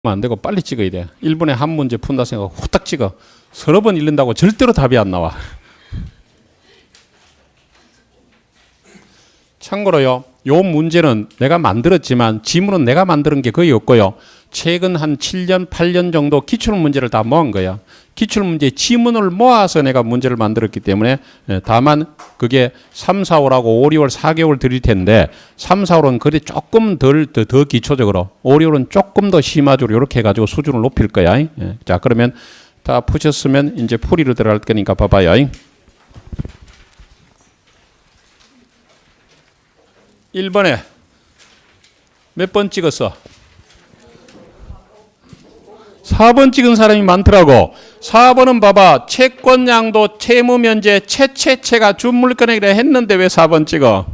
안 되고 빨리 찍어야 돼. 1분에 한 문제 푼다 생각하고 후딱 찍어. 서너 번 읽는다고 절대로 답이 안 나와. 참고로요, 요 문제는 내가 만들었지만 지문은 내가 만드는 게 거의 없고요. 최근 한 7년, 8년 정도 기출문제를 다 모은 거야. 기출문제 지문을 모아서 내가 문제를 만들었기 때문에 다만 그게 3, 4, 5라고 5, 6월 4개월 드릴 텐데 3, 4, 5는 그리 조금 더 기초적으로 5, 6월은 조금 더 심화적으로 이렇게 해가지고 수준을 높일 거야. 자, 그러면 다 푸셨으면 이제 풀이로 들어갈 거니까 봐봐요. 1번에 몇 번 찍었어? 4번 찍은 사람이 많더라고. 4번은 봐봐. 채권 양도, 채무 면제, 채가 준물건액이라 했는데 왜 4번 찍어?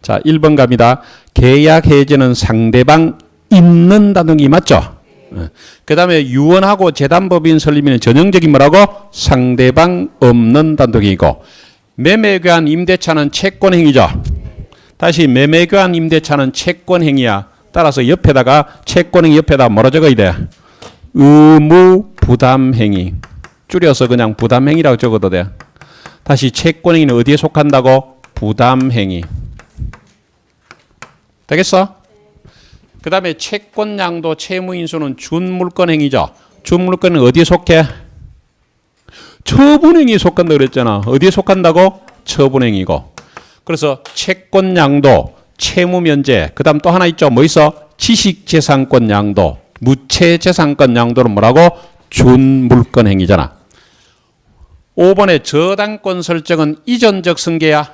자, 1번 갑니다. 계약 해지는 상대방 있는 단독이 맞죠? 그 다음에 유언하고 재단법인 설립은 전형적인 뭐라고? 상대방 없는 단독이고, 매매교환 임대차는 채권행위죠. 다시 매매교환 임대차는 채권행위야. 따라서 옆에다가 채권행위 옆에다 뭐라 적어야 돼? 의무부담행위. 줄여서 그냥 부담행위라고 적어도 돼. 다시 채권행위는 어디에 속한다고? 부담행위. 되겠어? 그 다음에 채권양도 채무인수는 준물건행위죠. 준물건은 어디에 속해? 처분행위에 속한다고 그랬잖아. 어디에 속한다고? 처분행위고. 그래서 채권 양도, 채무 면제, 그 다음 또 하나 있죠. 뭐 있어? 지식재산권 양도, 무채재산권 양도는 뭐라고? 준물권 행위잖아. 5번의 저당권 설정은 이전적 승계야?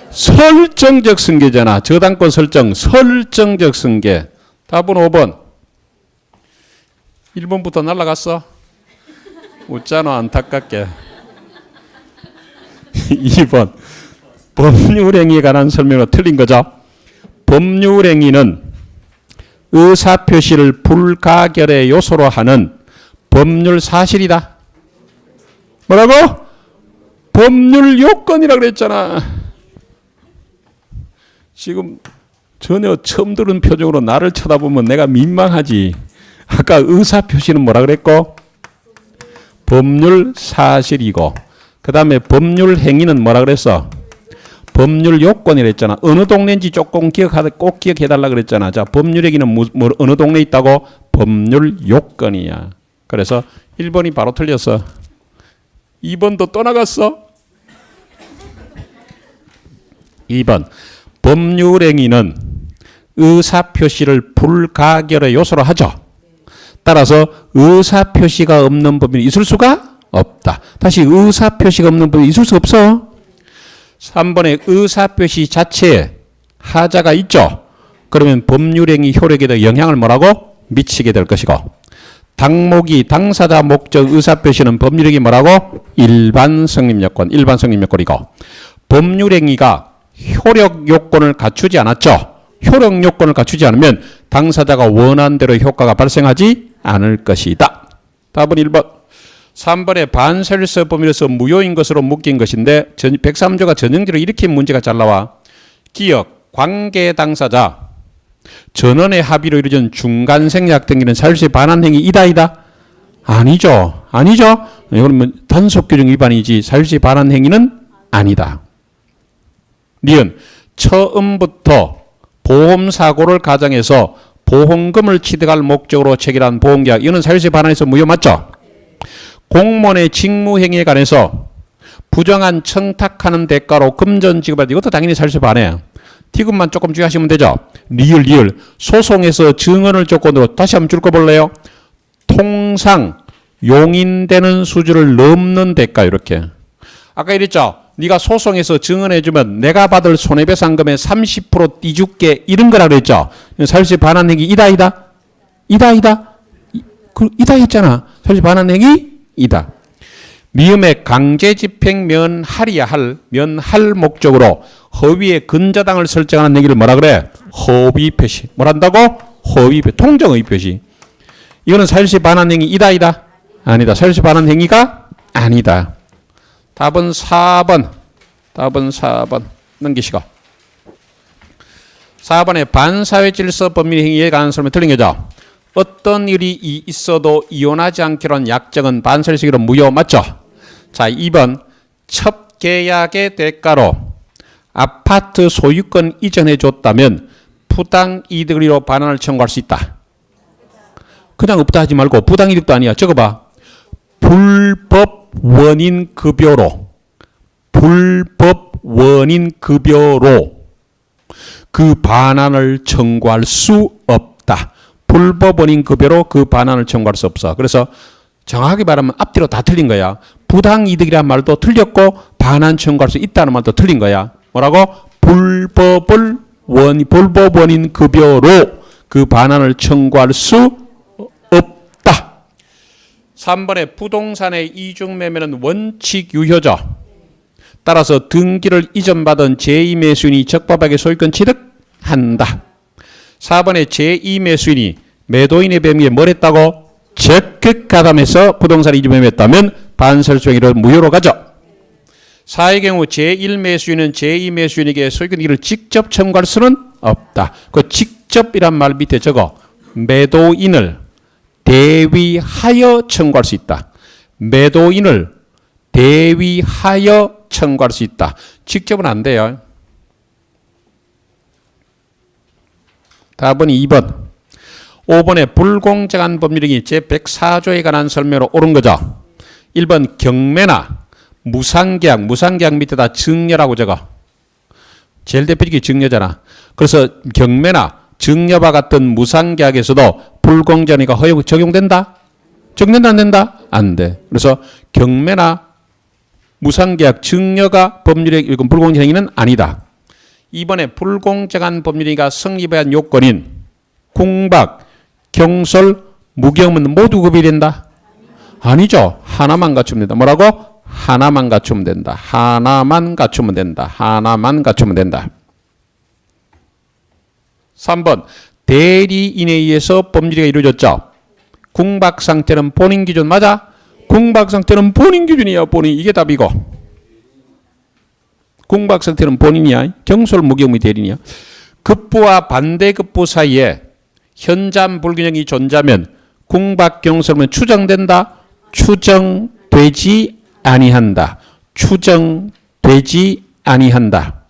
설정적 승계잖아. 저당권 설정, 설정적 승계. 답은 5번. 1번부터 날라갔어? 웃잖아, 안타깝게. 2번. 법률행위에 관한 설명으로 틀린 거죠. 법률행위는 의사표시를 불가결의 요소로 하는 법률 사실이다. 뭐라고? 법률 요건이라고 그랬잖아. 지금 전혀 처음 들은 표정으로 나를 쳐다보면 내가 민망하지. 아까 의사표시는 뭐라 그랬고? 법률 사실이고, 그 다음에 법률 행위는 뭐라 그랬어? 법률 요건이라 했잖아. 어느 동네인지 조금 꼭 기억해달라 그랬잖아. 자, 법률 얘기는 어느 동네에 있다고? 법률 요건이야. 그래서 1번이 바로 틀렸어. 2번도 또 나갔어. 2번. 법률행위는 의사표시를 불가결의 요소로 하죠. 따라서 의사표시가 없는 법률이 있을 수가 없다. 다시 의사표시가 없는 법률이 있을 수 없어. 3번의 의사표시 자체에 하자가 있죠. 그러면 법률행위 효력에도 영향을 뭐라고? 미치게 될 것이고, 당목이 당사자 목적 의사표시는 법률행위 뭐라고? 일반 성립요건, 일반 성립요건이고, 법률행위가 효력 요건을 갖추지 않았죠. 효력 요건을 갖추지 않으면 당사자가 원한 대로 효과가 발생하지 않을 것이다. 답은 1번. 3번에 반설서 범위로서 무효인 것으로 묶인 것인데 103조가 전형적으로 이렇게 문제가 잘 나와. 기업, 관계 당사자, 전원의 합의로 이루어진 중간생략 등기는 사유세 반환 행위 이다이다? 아니죠. 아니죠. 이건 단속규정 위반이지 사유세 반환 행위는 아니다. 니은 처음부터 보험사고를 가정해서 보험금을 취득할 목적으로 체결한 보험계약, 이거는 사유세 반환에서 무효 맞죠? 공무원의 직무행위에 관해서 부정한 청탁하는 대가로 금전 지급할 때 이것도 당연히 사유세 반환이에요. 티급만 조금 주의하시면 되죠. 리을 소송에서 증언을 조건으로 다시 한번 줄 거 볼래요? 통상 용인되는 수준을 넘는 대가. 이렇게 아까 이랬죠. 네가 소송에서 증언해주면 내가 받을 손해배상금의 30% 떼줄게, 이런 거라 그랬죠. 사유세 반환 행위 이다 했잖아. 사유세 반환 행위 이다. 미음의 강제집행 면할이야. 면할 목적으로 허위의 근저당을 설정하는 얘기를 뭐라 그래? 허위표시. 뭐란다고? 허위표시. 통정의표시. 이거는 사유세 반환 행위 이다? 아니다. 사유세 반환 행위가 아니다. 답은 4번. 답은 4번. 넘기시고. 4번에 반사회질서 법률행위에 관한 설명 틀린 거죠. 어떤 일이 있어도 이혼하지 않기로는 약정은 반설식으로 무효 맞죠? 자, 2번 첫 계약의 대가로 아파트 소유권 이전해 줬다면 부당이득으로 반환을 청구할 수 있다. 그냥 없다 하지 말고 부당이득도 아니야. 적어봐. 불법 원인 급여로 그 반환을 청구할 수 없다. 불법 원인 급여로 그 반환을 청구할 수 없어. 그래서 정확하게 말하면 앞뒤로 다 틀린 거야. 부당이득이란 말도 틀렸고 반환 청구할 수 있다는 말도 틀린 거야. 뭐라고? 불법 원인 급여로 그 반환을 청구할 수 없다. 3번에 부동산의 이중매매는 원칙 유효죠. 따라서 등기를 이전받은 제2매수인이 적법하게 소유권 취득한다. 4번에 제2매수인이 매도인의 배미에 뭘 했다고? 적극 가담해서 부동산을 이전매매했다면 반설수행위로 무효로 가죠. 4의 경우 제1매수인은 제2매수인에게 소유권을 직접 청구할 수는 없다. 그 직접이란 말 밑에 적어. 매도인을 대위하여 청구할 수 있다. 매도인을 대위하여 청구할 수 있다. 직접은 안 돼요. 답은 2번. 5번에 불공정한 법률행위 제104조에 관한 설명으로 옳은 거죠. 1번 경매나 무상계약 밑에다 증여라고 적어. 제일 대표적인 증여잖아. 그래서 경매나 증여와 같은 무상계약에서도 불공정행위가 적용된다? 적용된다 안 된다? 안 돼. 그래서 경매나 무상계약 증여가 불공정한 행위는 아니다. 이번에 불공정한 법률행위가 성립해야 한 요건인 공박, 경솔, 무경은 모두 구별이 된다? 아니죠. 하나만 갖추면 된다. 뭐라고? 하나만 갖추면 된다. 하나만 갖추면 된다. 하나만 갖추면 된다. 3번 대리인에 의해서 법률행위가 이루어졌죠. 궁박 상태는 본인 기준 맞아? 궁박 상태는 본인 기준이야. 본인. 이게 답이고. 궁박 상태는 본인이야. 경솔 무경의 대리인이야. 급부와 반대급부 사이에 현잠 불균형이 존재하면 궁박 경솔은 추정된다. 추정되지 아니한다. 추정되지 아니한다.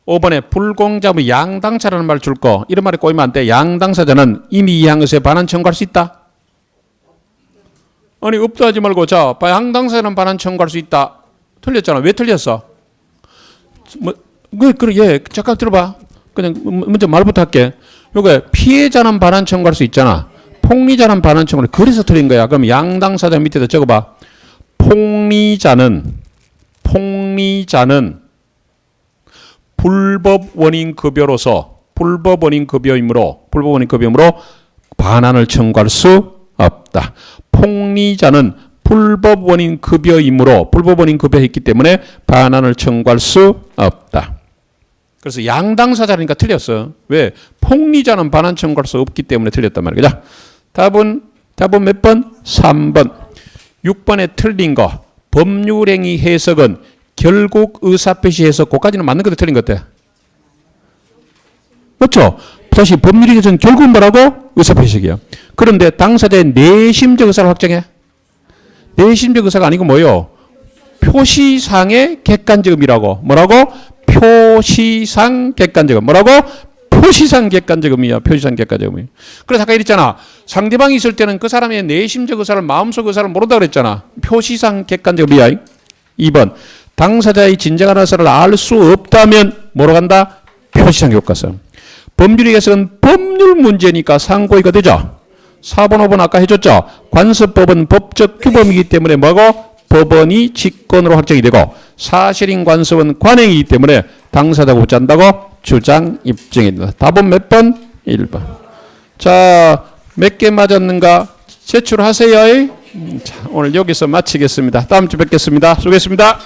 5번에 불공정의 양당사라는 말 줄 거. 이런 말에 꼬이면 안 돼. 양당사자는 이미 이해한 것에 반환 청구할 수 있다. 아니 없다 하지 말고 자 양당사자는 반환 청구할 수 있다. 틀렸잖아. 왜 틀렸어? 예, 잠깐 들어봐. 그냥 먼저 말부터 할게. 요게 피해자는 반환 청구할 수 있잖아. 폭리자는 반환 청구를 그래서 틀린 거야. 그럼 양당사자 밑에다 적어봐. 폭리자는 불법 원인 급여로서 불법 원인 급여이므로 반환을 청구할 수 없다. 폭리자는 불법 원인 급여이므로 불법 원인 급여했기 때문에 반환을 청구할 수 없다. 그래서 양당사자니까 틀렸어. 왜? 폭리자는 반환 청구할 수 없기 때문에 틀렸단 말이야. 자, 답은 몇 번? 3번. 6번에 틀린 거. 법률행위 해석은 결국 의사표시 해석. 그까지는 맞는 것도 틀린 것 같아. 그렇죠? 다시 법률행위 해석은 결국 뭐라고? 의사표시이야. 그런데 당사자의 내심적 의사를 확정해. 내심적 의사가 아니고 뭐요? 표시상의 객관적음이라고. 뭐라고? 표시상 객관적음. 뭐라고? 표시상 객관적음이야. 표시상 객관적음이. 그래서 아까 이랬잖아. 상대방이 있을 때는 그 사람의 내심적 의사를 마음속 의사를 모른다 그랬잖아. 표시상 객관적음이야. 2번. 당사자의 진정한 의사를 알 수 없다면 뭐로 간다? 표시상 효과성. 법률의 해석은 법률 문제니까 상고의가 되죠. 4번, 5번 아까 해줬죠. 관습법은 법적 규범이기 때문에 뭐고? 법원이 직권으로 확정이 되고 사실인 관습은 관행이기 때문에 당사자가 붙잡는다고 주장 입증입니다. 답은 몇 번? 1번. 자, 몇 개 맞았는가? 제출하세요. 자, 오늘 여기서 마치겠습니다. 다음 주 뵙겠습니다. 수고했습니다.